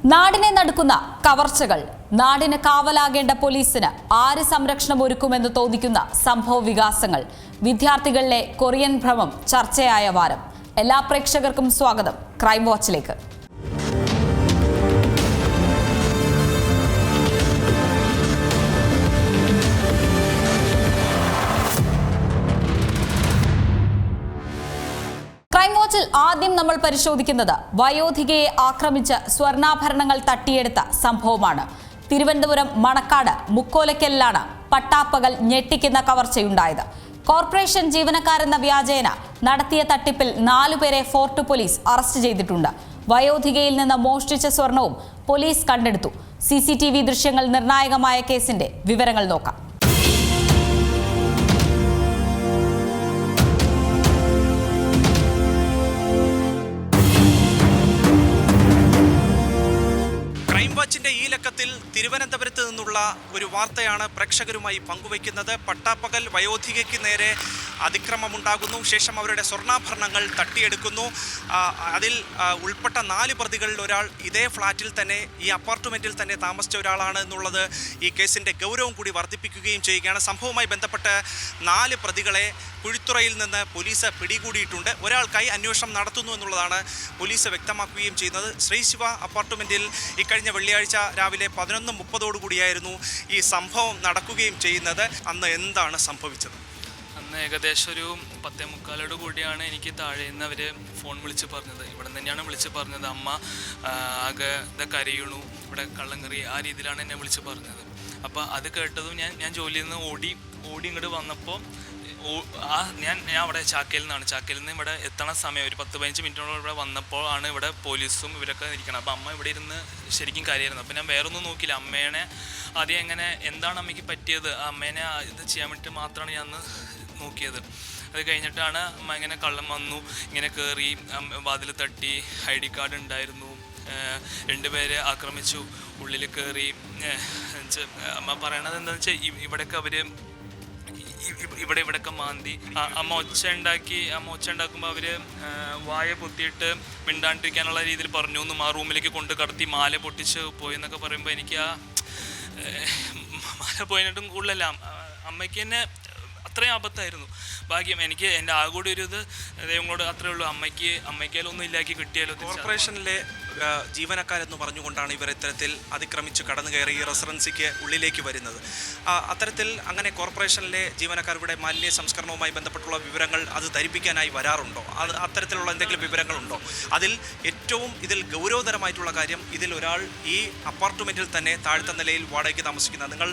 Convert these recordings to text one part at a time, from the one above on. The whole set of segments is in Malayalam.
നാടിനെ നടുക്കുന്ന കവർച്ചകൾ, നാടിന് കാവലാകേണ്ട പോലീസിന് ആര് സംരക്ഷണം ഒരുക്കുമെന്ന് തോന്നിക്കുന്ന സംഭവ വികാസങ്ങൾ, വിദ്യാർത്ഥികളിലെ കൊറിയൻ ഭ്രമം ചർച്ചയായ വാരം. എല്ലാ പ്രേക്ഷകർക്കും സ്വാഗതം ക്രൈം വാച്ചിലേക്ക്. ക്രൈം വാച്ചിൽ ആദ്യം നമ്മൾ പരിശോധിക്കുന്നത് വയോധികയെ ആക്രമിച്ച് സ്വർണ്ണാഭരണങ്ങൾ തട്ടിയെടുത്ത സംഭവമാണ്. തിരുവനന്തപുരം മണക്കാട് മുക്കോലക്കലിലാണ് പട്ടാപ്പകൽ ഞെട്ടിക്കുന്ന കവർച്ചയുണ്ടായത്. കോർപ്പറേഷൻ ജീവനക്കാരെന്ന വ്യാജേന നടത്തിയ തട്ടിപ്പിൽ 4 പേരെ ഫോർട്ട് പോലീസ് അറസ്റ്റ് ചെയ്തിട്ടുണ്ട്. വയോധികയിൽ നിന്ന് മോഷ്ടിച്ച സ്വർണവും പോലീസ് കണ്ടെടുത്തു. CCTV ദൃശ്യങ്ങൾ നിർണായകമായ കേസിന്റെ വിവരങ്ങൾ നോക്കാം. ഈ ലക്കത്തിൽ തിരുവനന്തപുരത്ത് നിന്നുള്ള ഒരു വാർത്തയാണ് പ്രേക്ഷകരുമായി പങ്കുവയ്ക്കുന്നത്. പട്ടാപ്പകൽ വയോധികയ്ക്ക് നേരെ അതിക്രമമുണ്ടാകുന്നു. ശേഷം അവരുടെ സ്വർണ്ണാഭരണങ്ങൾ തട്ടിയെടുക്കുന്നു. അതിൽ ഉൾപ്പെട്ട 4 പ്രതികളിൽ ഒരാൾ ഇതേ ഫ്ളാറ്റിൽ തന്നെ, ഈ അപ്പാർട്ട്മെൻറ്റിൽ തന്നെ താമസിച്ച ഒരാളാണ് എന്നുള്ളത് ഈ കേസിൻ്റെ ഗൗരവം കൂടി വർദ്ധിപ്പിക്കുകയും ചെയ്യുകയാണ്. സംഭവവുമായി ബന്ധപ്പെട്ട് 4 പ്രതികളെ കുഴിത്തുറയിൽ നിന്ന് പോലീസ് പിടികൂടിയിട്ടുണ്ട്. ഒരാൾക്കായി അന്വേഷണം നടത്തുന്നു എന്നുള്ളതാണ് പോലീസ് വ്യക്തമാക്കുകയും ചെയ്യുന്നത്. ശ്രീശിവ അപ്പാർട്ട്മെൻറ്റിൽ ഇക്കഴിഞ്ഞ വെള്ളിയാഴ്ച രാവിലെ 11:30 ഈ സംഭവം നടക്കുകയും ചെയ്യുന്നത്. അന്ന് എന്താണ് സംഭവിച്ചത്? അന്ന് ഏകദേശം ഒരു 10:45 കൂടിയാണ് എനിക്ക് താഴെ നിന്ന് അവർ ഫോൺ വിളിച്ച് പറഞ്ഞത്. ഇവിടെ തന്നെയാണ് വിളിച്ച് പറഞ്ഞത്. അമ്മ ആകെ കരയണു, ഇവിടെ കള്ളങ്കറി, ആ രീതിയിലാണ് എന്നെ വിളിച്ച് പറഞ്ഞത്. അപ്പോൾ അത് കേട്ടതും ഞാൻ ജോലിയിൽ നിന്ന് ഓടി ഇങ്ങോട്ട് വന്നപ്പോൾ ഞാൻ അവിടെ ചാക്കയിൽ നിന്ന് ഇവിടെ എത്തണ സമയം ഒരു 10-15 മിനിറ്റോളം ഇവിടെ വന്നപ്പോൾ ആണ് ഇവിടെ പോലീസും ഇവരൊക്കെ ഇരിക്കണം. അപ്പോൾ അമ്മ ഇവിടെ ഇരുന്ന് ശരിക്കും കാര്യമായിരുന്നു. അപ്പോൾ ഞാൻ വേറൊന്നും നോക്കിയില്ല. അമ്മേനെ ആദ്യം എന്താണ് അമ്മയ്ക്ക് പറ്റിയത്, അമ്മേനെ ഇത് ചെയ്യാൻ വേണ്ടിയിട്ട് മാത്രമാണ് ഞാൻ നോക്കിയത്. അത് കഴിഞ്ഞിട്ടാണ് അമ്മ ഇങ്ങനെ കള്ളം വന്നു, ഇങ്ങനെ കയറി വാതിൽ തട്ടി, ID കാർഡ് ഉണ്ടായിരുന്നു, 2 പേരെ ആക്രമിച്ചു, ഉള്ളിൽ കയറി. അമ്മ പറയണത് എന്താണെന്ന് വെച്ചാൽ ഇവിടെയൊക്കെ അവർ ഇവിടെയൊക്കെ മാന്തി. അമ്മ ഒച്ച ഉണ്ടാക്കുമ്പോൾ അവർ വായ പൊത്തിയിട്ട് മിണ്ടാണ്ടിരിക്കാനുള്ള രീതിയിൽ പറഞ്ഞു എന്നും ആ റൂമിലേക്ക് കൊണ്ട് കടത്തി മാല പൊട്ടിച്ച് പോയി എന്നൊക്കെ പറയുമ്പോൾ എനിക്ക് ആ മാല പോയിട്ടും കൂടുതലല്ല, അമ്മയ്ക്ക് തന്നെ അത്രയും ആപത്തായിരുന്നു. ഭാഗ്യം എനിക്ക് എൻ്റെ ആകൂടി ഒരു ഇത് ദൈവങ്ങളോട് അത്രയേ ഉള്ളൂ. അമ്മയ്ക്കാലൊന്നും ഇല്ലാക്കി കിട്ടിയാലോ. കോർപ്പറേഷനിലെ ജീവനക്കാരെന്ന് പറഞ്ഞുകൊണ്ടാണ് ഇവർ ഇത്തരത്തിൽ അതിക്രമിച്ച് കടന്നു കയറി ഈ റെസിഡൻസിക്ക് ഉള്ളിലേക്ക് വരുന്നത്. അത്തരത്തിൽ അങ്ങനെ കോർപ്പറേഷനിലെ ജീവനക്കാർ ഇവിടെ മാലിന്യ സംസ്കരണവുമായി ബന്ധപ്പെട്ടുള്ള വിവരങ്ങൾ അത് ധരിപ്പിക്കാനായി വരാറുണ്ടോ? അത്തരത്തിലുള്ള എന്തെങ്കിലും വിവരങ്ങളുണ്ടോ? അതിൽ ഏറ്റവും ഇതിൽ ഗൗരവതരമായിട്ടുള്ള കാര്യം, ഇതിൽ ഒരാൾ ഈ അപ്പാർട്ട്മെൻറ്റിൽ തന്നെ താഴത്തെ നിലയിൽ വാടകയ്ക്ക് താമസിക്കുന്നത്. നിങ്ങൾ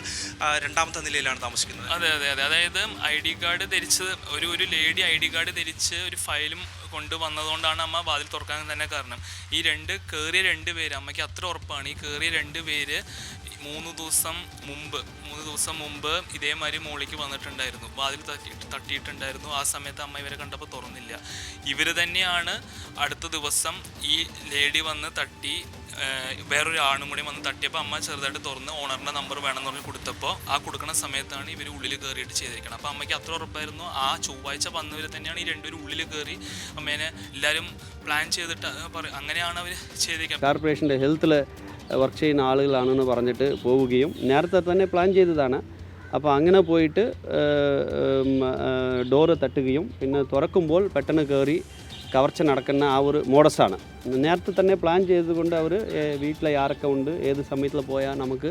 2ാമത്തെ നിലയിലാണ് താമസിക്കുന്നത്. അതെ. അതായത് ID കാർഡ് ധരിച്ച് ഒരു ലേഡി ID കാർഡ് ധരിച്ച് ഒരു ഫയലും കൊണ്ടുവന്നതുകൊണ്ടാണ് അമ്മ വാതിൽ തുറക്കാൻ തന്നെ കാരണം. ഈ കയറിയ 2 പേര്, അമ്മയ്ക്ക് അത്ര ഉറപ്പാണ്, ഈ കയറിയ 2 പേര് 3 ദിവസം മുമ്പ് ഇതേമാതിരി മോളിക്ക് വന്നിട്ടുണ്ടായിരുന്നു, വാതിൽ തട്ടിയിട്ടുണ്ടായിരുന്നു. ആ സമയത്ത് അമ്മ ഇവരെ കണ്ടപ്പോൾ തുറന്നില്ല. ഇവർ തന്നെയാണ് അടുത്ത ദിവസം ഈ ലേഡി വന്ന് തട്ടി, വേറൊരു ആണും കൂടി വന്ന് തട്ടിയപ്പോൾ അമ്മ ചെറുതായിട്ട് തുറന്ന് ഓണറിൻ്റെ നമ്പർ വേണമെന്ന് പറഞ്ഞ് കൊടുത്തപ്പോൾ ആ കൊടുക്കുന്ന സമയത്താണ് ഇവർ ഉള്ളിൽ കയറിയിട്ട് ചെയ്തിരിക്കണം. അപ്പോൾ അമ്മയ്ക്ക് അത്ര ഉറപ്പായിരുന്നു. ആ ചൊവ്വാഴ്ച വന്നവർ തന്നെയാണ് ഈ 2 പേരും ഉള്ളിൽ കയറി അമ്മേനെ എല്ലാവരും പ്ലാൻ ചെയ്തിട്ട് അങ്ങനെയാണ് അവർ ചെയ്തിരിക്കുന്നത്. കോർപ്പറേഷൻ്റെ ഹെൽത്തിൽ വർക്ക് ചെയ്യുന്ന ആളുകളാണെന്ന് പറഞ്ഞിട്ട് പോവുകയും നേരത്തെ തന്നെ പ്ലാൻ ചെയ്തതാണ്. അപ്പോൾ അങ്ങനെ പോയിട്ട് ഡോറ് തട്ടുകയും പിന്നെ തുറക്കുമ്പോൾ പെട്ടെന്ന് കയറി കവർച്ച നടക്കുന്ന ആ ഒരു മോഡസാണ്. നേരത്തെ തന്നെ പ്ലാൻ ചെയ്തുകൊണ്ട് അവർ വീട്ടിൽ ആരൊക്കെ ഉണ്ട്, ഏത് സമയത്തിൽ പോയാൽ നമുക്ക്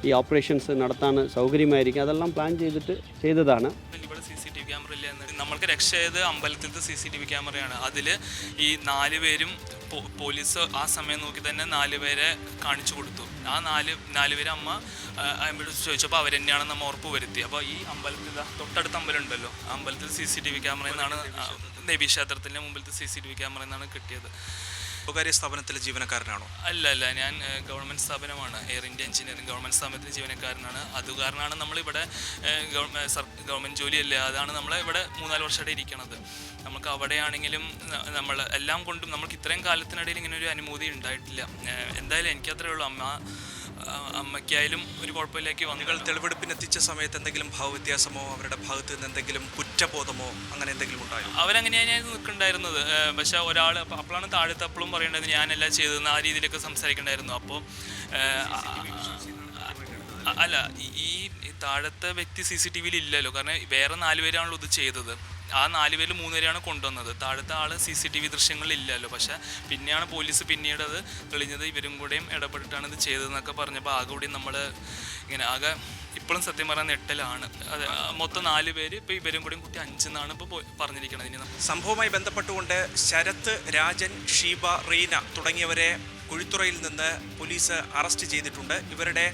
ഈ ഓപ്പറേഷൻസ് നടത്താൻ സൗകര്യമായിരിക്കും, അതെല്ലാം പ്ലാൻ ചെയ്തിട്ട് ചെയ്തതാണ്. ഇവിടെ CCTV ക്യാമറ ഇല്ല. നമ്മൾക്ക് രക്ഷയത് അമ്പലത്തിലത്തെ CCTV ക്യാമറയാണ്. അതിൽ ഈ 4 പേരും പോലീസ് ആ സമയം നോക്കി തന്നെ 4 പേരെ കാണിച്ചു കൊടുത്തു. ആ 4 പേര് അമ്മ ചോദിച്ചപ്പോൾ അവർ തന്നെയാണെന്ന് നമ്മൾ ഉറപ്പ് വരുത്തി. അപ്പോൾ ഈ അമ്പലത്തിൽ തൊട്ടടുത്ത അമ്പലം ഉണ്ടല്ലോ, ആ അമ്പലത്തിൽ CCTV ക്യാമറയിൽ നിന്നാണ്, ദേവീക്ഷേത്രത്തിൻ്റെ മുമ്പിലത്തെ CCTV ക്യാമറയിൽ നിന്നാണ് കിട്ടിയത്. സ്വകാര്യ സ്ഥാപനത്തിലെ ജീവനക്കാരനാണോ? അല്ല, ഞാൻ ഗവൺമെൻറ് സ്ഥാപനമാണ്, എയർ ഇന്ത്യ എഞ്ചിനീയറിംഗ് ഗവൺമെൻറ് സ്ഥാപനത്തിലെ ജീവനക്കാരനാണ്. അതുകാരണമാണ് നമ്മളിവിടെ ഗവൺമെൻറ് ജോലിയല്ല, അതാണ് നമ്മളിവിടെ 3-4 വർഷമായിട്ട് ഇരിക്കണത്. നമുക്ക് അവിടെയാണെങ്കിലും നമ്മൾ എല്ലാം കൊണ്ടും നമുക്ക് ഇത്രയും കാലത്തിനിടയിൽ ഇങ്ങനെ ഒരു അനുഭൂതി ഉണ്ടായിട്ടില്ല. എന്തായാലും എനിക്കത്രേ ഉള്ളൂ. അമ്മയ്ക്കായാലും ഒരു കുഴപ്പമില്ലേക്ക് നിങ്ങൾ തെളിവെടുപ്പിന് എത്തിച്ച സമയത്ത് എന്തെങ്കിലും ഭാവവ്യത്യാസമോ അവരുടെ ഭാഗത്ത് നിന്ന് എന്തെങ്കിലും കുറ്റബോധമോ അങ്ങനെ എന്തെങ്കിലും ഉണ്ടായോ? അവരങ്ങനെയാണ് നിൽക്കുന്നുണ്ടായിരുന്നത്. പക്ഷെ ഒരാൾ അപ്പോഴാണ് താഴത്തെ അപ്പോഴും പറയേണ്ടത് ഞാനെല്ലാം ചെയ്തതെന്ന് ആ രീതിയിലൊക്കെ സംസാരിക്കണ്ടായിരുന്നു. അപ്പോൾ അല്ല, ഈ താഴത്തെ വ്യക്തി CCTV ഇല്ലല്ലോ, കാരണം വേറെ 4 പേരാണല്ലോ ഇത് ചെയ്തത്. ആ 4 പേരിൽ 3 പേരെയാണ് കൊണ്ടുവന്നത്. താഴത്തെ ആൾ CCTV ദൃശ്യങ്ങളില്ലല്ലോ. പക്ഷെ പിന്നെയാണ് പോലീസ് പിന്നീട് അത് തെളിഞ്ഞത് ഇവരും കൂടെയും ഇടപെട്ടിട്ടാണ് ഇത് ചെയ്തതെന്നൊക്കെ പറഞ്ഞപ്പോൾ ആകെ കൂടി നമ്മൾ ഇങ്ങനെ ആകെ ഇപ്പോഴും സത്യം പറയാൻ നെട്ടലാണ്. അത് മൊത്തം 4 പേര്, ഇപ്പോൾ ഇവരും കൂടെയും കൂട്ടി 5 എന്നാണ് ഇപ്പോൾ പറഞ്ഞിരിക്കുന്നത്. ഇനി സംഭവവുമായി ബന്ധപ്പെട്ടുകൊണ്ട് ശരത്ത്, രാജൻ, ഷീബ, റീന തുടങ്ങിയവരെ കുഴിത്തുറയിൽ നിന്ന് പോലീസ് അറസ്റ്റ് ചെയ്തിട്ടുണ്ട്. ഇവരുടെ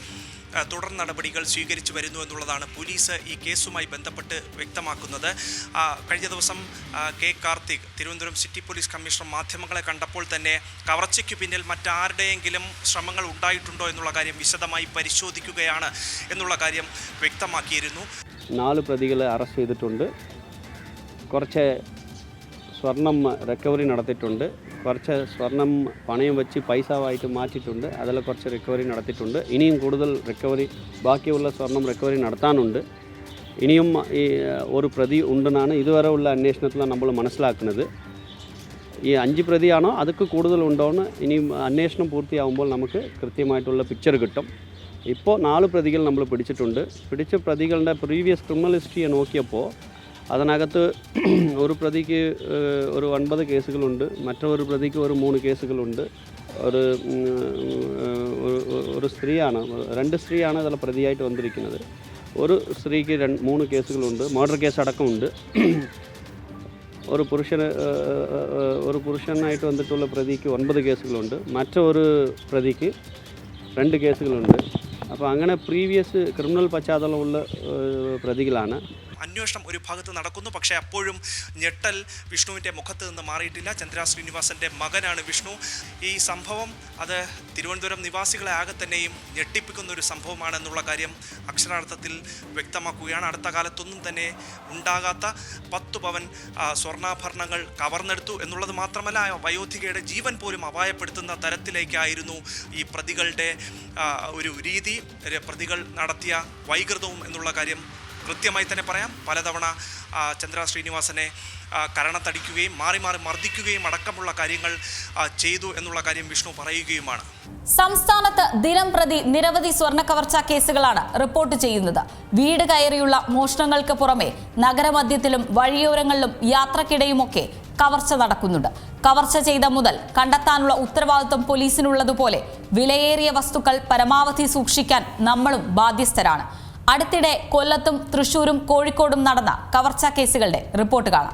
തുടർ നടപടികൾ സ്വീകരിച്ചു വരുന്നു എന്നുള്ളതാണ് പോലീസ് ഈ കേസുമായി ബന്ധപ്പെട്ട് വ്യക്തമാക്കുന്നത്. കഴിഞ്ഞ ദിവസം K Karthik, Thiruvananthapuram city police commissioner, മാധ്യമങ്ങളെ കണ്ടപ്പോൾ തന്നെ കവർച്ചയ്ക്ക് പിന്നിൽ മറ്റാരുടെയെങ്കിലും ശ്രമങ്ങൾ ഉണ്ടായിട്ടുണ്ടോ എന്നുള്ള കാര്യം വിശദമായി പരിശോധിക്കുകയാണ് എന്നുള്ള കാര്യം വ്യക്തമാക്കിയിരുന്നു. 4 പ്രതികളെ അറസ്റ്റ് ചെയ്തിട്ടുണ്ട്. കുറച്ച് സ്വർണം റിക്കവറി നടത്തിയിട്ടുണ്ട്. കുറച്ച് സ്വർണം പണയം വെച്ച് പൈസയായിട്ട് മാറ്റിയിട്ടുണ്ട്. അതിൽ കുറച്ച് റിക്കവറി നടത്തിയിട്ടുണ്ട്. ഇനിയും കൂടുതൽ റിക്കവറി, ബാക്കിയുള്ള സ്വർണം റിക്കവറി നടത്താനുണ്ട്. ഇനിയും ഈ ഒരു പ്രതി ഉണ്ടെന്നാണ് ഇതുവരെ ഉള്ള അന്വേഷണത്തിൽ നമ്മൾ മനസ്സിലാക്കുന്നത്. ഈ 5 പ്രതിയാണോ അതൊക്കെ കൂടുതൽ ഉണ്ടോയെന്ന് ഇനിയും അന്വേഷണം പൂർത്തിയാകുമ്പോൾ നമുക്ക് കൃത്യമായിട്ടുള്ള പിക്ചർ കിട്ടും. ഇപ്പോൾ 4 പ്രതികൾ നമ്മൾ പിടിച്ചിട്ടുണ്ട്. പിടിച്ച പ്രതികളുടെ പ്രീവിയസ് ക്രിമിനൽ ഹിസ്റ്ററി നോക്കിയപ്പോൾ അതിനകത്ത് ഒരു പ്രതിക്ക് ഒരു 9 കേസുകളുണ്ട്, മറ്റൊരു പ്രതിക്ക് ഒരു 3 കേസുകളുണ്ട്. ഒരു സ്ത്രീയാണ്, 2 സ്ത്രീയാണ് ഇതിൽ പ്രതിയായിട്ട് വന്നിരിക്കുന്നത്. ഒരു സ്ത്രീക്ക് 3 കേസുകളുണ്ട്, മർഡർ കേസ് അടക്കമുണ്ട്. ഒരു പുരുഷനായിട്ട് വന്നിട്ടുള്ള പ്രതിക്ക് 9 കേസുകളുണ്ട്, മറ്റൊരു പ്രതിക്ക് 2 കേസുകളുണ്ട്. അപ്പോൾ അങ്ങനെ പ്രീവിയസ് ക്രിമിനൽ പശ്ചാത്തലമുള്ള പ്രതികളാണ്. അന്വേഷണം ഒരു ഭാഗത്ത് നടക്കുന്നു. പക്ഷേ അപ്പോഴും ഞെട്ടൽ വിഷ്ണുവിൻ്റെ മുഖത്ത് നിന്ന് മാറിയിട്ടില്ല. ചന്ദ്ര ശ്രീനിവാസൻ്റെ മകനാണ് വിഷ്ണു. ഈ സംഭവം അത് തിരുവനന്തപുരം നിവാസികളെ ആകെ തന്നെയും ഞെട്ടിപ്പിക്കുന്ന ഒരു സംഭവമാണെന്നുള്ള കാര്യം അക്ഷരാർത്ഥത്തിൽ വ്യക്തമാക്കുകയാണ്. അടുത്ത കാലത്തൊന്നും തന്നെ ഉണ്ടാകാത്ത 10 പവൻ സ്വർണ്ണാഭരണങ്ങൾ കവർന്നെടുത്തു എന്നുള്ളത് മാത്രമല്ല, വയോധികയുടെ ജീവൻ പോലും അപായപ്പെടുത്തുന്ന തരത്തിലേക്കായിരുന്നു ഈ പ്രതികളുടെ ഒരു രീതി, പ്രതികൾ നടത്തിയ വൈകൃതവും എന്നുള്ള കാര്യം കൃത്യമായി തന്നെ പറയാം. പലതവണ ചന്ദ്ര ശ്രീനിവാസനെ കരണത്തടിക്കുകയും മാറി മാറി മർദ്ദിക്കുകയും അടക്കമുള്ള കാര്യങ്ങൾ ചെയ്തു എന്നുള്ള കാര്യം വിഷ്ണു പറയുകയുമാണ്. സംസ്ഥാനത്ത് ദിനം പ്രതി നിരവധി സ്വർണ്ണ കവർച്ചാ കേസുകളാണ് റിപ്പോർട്ട് ചെയ്യുന്നത്. വീട് കയറിയുള്ള മോഷണങ്ങൾക്ക് പുറമെ നഗരമധ്യത്തിലും വഴിയോരങ്ങളിലും യാത്രക്കിടെയുമൊക്കെ കവർച്ച നടക്കുന്നുണ്ട്. കവർച്ച ചെയ്ത മുതൽ കണ്ടെത്താനുള്ള ഉത്തരവാദിത്വം പോലീസിനുള്ളതുപോലെ വിലയേറിയ വസ്തുക്കൾ പരമാവധി സൂക്ഷിക്കാൻ നമ്മളും ബാധ്യസ്ഥരാണ്. അടുത്തിടെ കൊല്ലത്തും തൃശൂരും കോഴിക്കോടും നടന്ന കവർച്ചാ കേസുകളുടെ റിപ്പോർട്ട് കാണാം.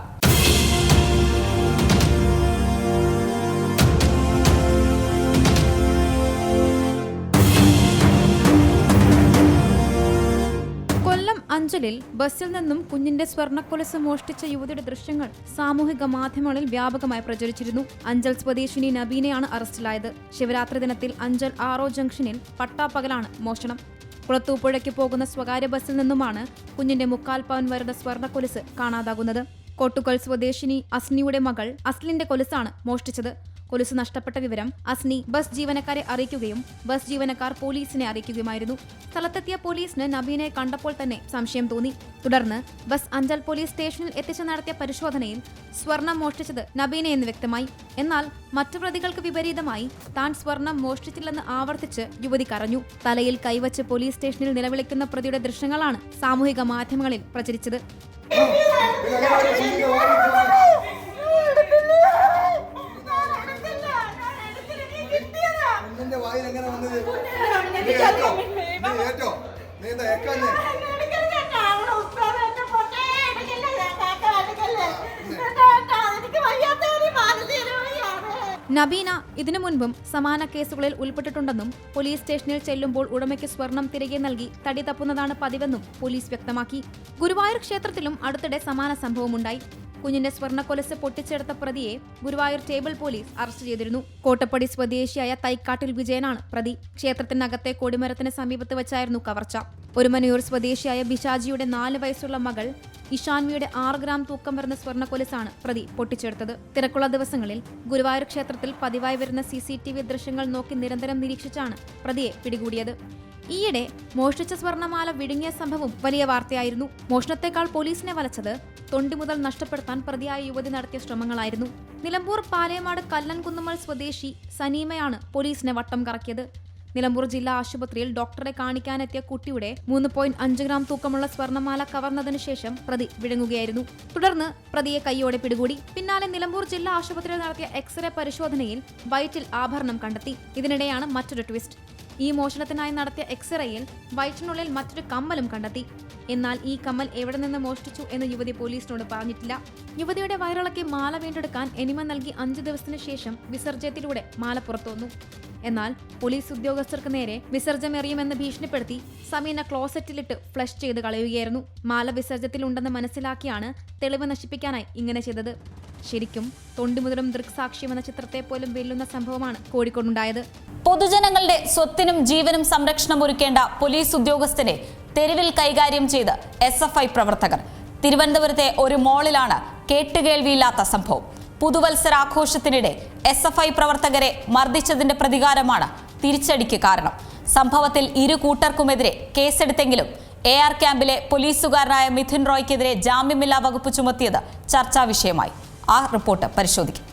കൊല്ലം അഞ്ചലിൽ ബസ്സിൽ നിന്നും കുഞ്ഞിന്റെ സ്വർണ്ണക്കൊലുസ് മോഷ്ടിച്ച യുവതിയുടെ ദൃശ്യങ്ങൾ സാമൂഹിക മാധ്യമങ്ങളിൽ വ്യാപകമായി പ്രചരിച്ചിരുന്നു. അഞ്ചൽ സ്വദേശിനി നബീനയാണ് അറസ്റ്റിലായത്. ശിവരാത്രി ദിനത്തിൽ അഞ്ചൽ ആറോ ജംഗ്ഷനിൽ പട്ടാപ്പകലാണ് മോഷണം. കുളത്തൂപ്പുഴയ്ക്ക് പോകുന്ന സ്വകാര്യ ബസ്സിൽ നിന്നുമാണ് കുഞ്ഞിന്റെ 3/4 പവൻ വരുന്ന സ്വർണ്ണക്കൊലുസ് കാണാതാകുന്നത്. കോട്ടുകൽ സ്വദേശിനി അസ്നിയുടെ മകൾ അസ്ലിന്റെ കൊലുസാണ് മോഷ്ടിച്ചത്. കൊലുസ് നഷ്ടപ്പെട്ട വിവരം അസ്നി ബസ് ജീവനക്കാരെ അറിയിക്കുകയും ബസ് ജീവനക്കാർ പോലീസിനെ അറിയിക്കുകയുമായിരുന്നു. സ്ഥലത്തെത്തിയ പോലീസിന് നബീനെ കണ്ടപ്പോൾ തന്നെ സംശയം തോന്നി. തുടർന്ന് ബസ് അഞ്ചൽ പോലീസ് സ്റ്റേഷനിൽ എത്തിച്ച് നടത്തിയ പരിശോധനയിൽ സ്വർണം മോഷ്ടിച്ചത് നബീനയെന്ന് വ്യക്തമായി. എന്നാൽ മറ്റു പ്രതികൾക്ക് വിപരീതമായി താൻ സ്വർണം മോഷ്ടിച്ചില്ലെന്ന് ആവർത്തിച്ച് യുവതി കരഞ്ഞു. തലയിൽ കൈവച്ച് പോലീസ് സ്റ്റേഷനിൽ നിലവിളിക്കുന്ന പ്രതിയുടെ ദൃശ്യങ്ങളാണ് സാമൂഹിക മാധ്യമങ്ങളിൽ പ്രചരിച്ചത്. നബീന ഇതിനു മുൻപും സമാന കേസുകളിൽ ഉൾപ്പെട്ടിട്ടുണ്ടെന്നും പോലീസ് സ്റ്റേഷനിൽ ചെല്ലുമ്പോൾ ഉടമയ്ക്ക് സ്വർണം തിരികെ നൽകി തടി തപ്പുന്നതാണ് പതിവെന്നും പോലീസ് വ്യക്തമാക്കി. ഗുരുവായൂർ ക്ഷേത്രത്തിലും അടുത്തിടെ സമാന സംഭവമുണ്ടായി. കുഞ്ഞിന്റെ സ്വർണ്ണക്കൊലസ് പൊട്ടിച്ചെടുത്ത പ്രതിയെ ഗുരുവായൂർ ടേബിൾ പോലീസ് അറസ്റ്റ് ചെയ്തിരുന്നു. കോട്ടപ്പടി സ്വദേശിയായ തൈക്കാട്ടിൽ വിജയനാണ് പ്രതി. ക്ഷേത്രത്തിനകത്തെ കൊടിമരത്തിന് സമീപത്ത് വെച്ചായിരുന്നു കവർച്ച. ഒരുമനയൂർ സ്വദേശിയായ ബിഷാജിയുടെ 4 വയസ്സുള്ള മകൾ ഇഷാൻവിയുടെ 6 ഗ്രാം തൂക്കം വരുന്ന സ്വർണ്ണക്കൊലസാണ് പ്രതി പൊട്ടിച്ചെടുത്തത്. തിരക്കുള്ള ദിവസങ്ങളിൽ ഗുരുവായൂർ ക്ഷേത്രത്തിൽ പതിവായി വരുന്ന CCTV ദൃശ്യങ്ങൾ നോക്കി നിരന്തരം നിരീക്ഷിച്ചാണ് പ്രതിയെ പിടികൂടിയത്. ഈയിടെ മോഷ്ടിച്ച സ്വർണ്ണമാല വിഴുങ്ങിയ സംഭവം വലിയ വാർത്തയായിരുന്നു. മോഷണത്തെക്കാൾ പോലീസിനെ വലച്ചത് തൊണ്ടി മുതൽ നഷ്ടപ്പെടുത്താൻ പ്രതിയായ യുവതി നടത്തിയ ശ്രമങ്ങളായിരുന്നു. നിലമ്പൂർ പാലയമാട് കല്ലൻകുന്നുമൽ സ്വദേശി സനീമയാണ് പോലീസിനെ വട്ടം കറക്കിയത്. നിലമ്പൂർ ജില്ലാ ആശുപത്രിയിൽ ഡോക്ടറെ കാണിക്കാനെത്തിയ കുട്ടിയുടെ 3.5 ഗ്രാം തൂക്കമുള്ള സ്വർണ്ണമാല കവർന്നതിനു ശേഷം പ്രതി വിഴുങ്ങുകയായിരുന്നു. തുടർന്ന് പ്രതിയെ കൈയോടെ പിടികൂടി. പിന്നാലെ നിലമ്പൂർ ജില്ലാ ആശുപത്രിയിൽ നടത്തിയ എക്സ്റേ പരിശോധനയിൽ വയറ്റിൽ ആഭരണം കണ്ടെത്തി. ഇതിനിടെയാണ് മറ്റൊരു ട്വിസ്റ്റ്. ഈ മോഷണത്തിനായി നടത്തിയ എക്സ്റേയിൽ വയറ്റിനുള്ളിൽ മറ്റൊരു കമ്മലും കണ്ടെത്തി. എന്നാൽ ഈ കമ്മൽ എവിടെ നിന്ന് മോഷ്ടിച്ചു എന്ന് യുവതി പോലീസിനോട് പറഞ്ഞിട്ടില്ല. യുവതിയുടെ വയറിളക്കി മാല വീണ്ടെടുക്കാൻ എനിമ നൽകി 5 ദിവസത്തിനു ശേഷം വിസർജ്യത്തിലൂടെ മാല പുറത്തുവന്നു. എന്നാൽ പോലീസ് ഉദ്യോഗസ്ഥർക്ക് നേരെ വിസർജ്യമെറിയുമെന്ന് ഭീഷണിപ്പെടുത്തി സമീന ക്ലോസറ്റിലിട്ട് ഫ്ലഷ് ചെയ്ത് കളയുകയായിരുന്നു. മാല വിസർജ്യത്തിലുണ്ടെന്ന് മനസ്സിലാക്കിയാണ് തെളിവ് നശിപ്പിക്കാനായി ഇങ്ങനെ ചെയ്തത്. ശരിക്കും തൊണ്ടിമുതലും ദൃക്സാക്ഷ്യം എന്ന ചിത്രത്തെ പോലും വെല്ലുന്ന സംഭവമാണ് കോഴിക്കോടുണ്ടായത്. പൊതുജനങ്ങളുടെ സ്വത്തിനും ജീവനും സംരക്ഷണം ഒരുക്കേണ്ട പോലീസ് ഉദ്യോഗസ്ഥനെ തെരുവിൽ കൈകാര്യം ചെയ്ത് SFI പ്രവർത്തകർ. തിരുവനന്തപുരത്തെ ഒരു മോളിലാണ് കേട്ടുകേൾവിയില്ലാത്ത സംഭവം. പുതുവത്സരാഘോഷത്തിനിടെ SFI പ്രവർത്തകരെ മർദ്ദിച്ചതിന്റെ പ്രതികാരമാണ് തിരിച്ചടിക്ക് കാരണം. സംഭവത്തിൽ ഇരു കൂട്ടർക്കുമെതിരെ കേസെടുത്തെങ്കിലും AR ക്യാമ്പിലെ പോലീസുകാരനായ മിഥുൻ റോയ്ക്കെതിരെ ജാമ്യമില്ലാ വകുപ്പ് ചുമത്തിയത് ചർച്ചാ വിഷയമായി. ആ റിപ്പോർട്ട് പരിശോധിക്കും.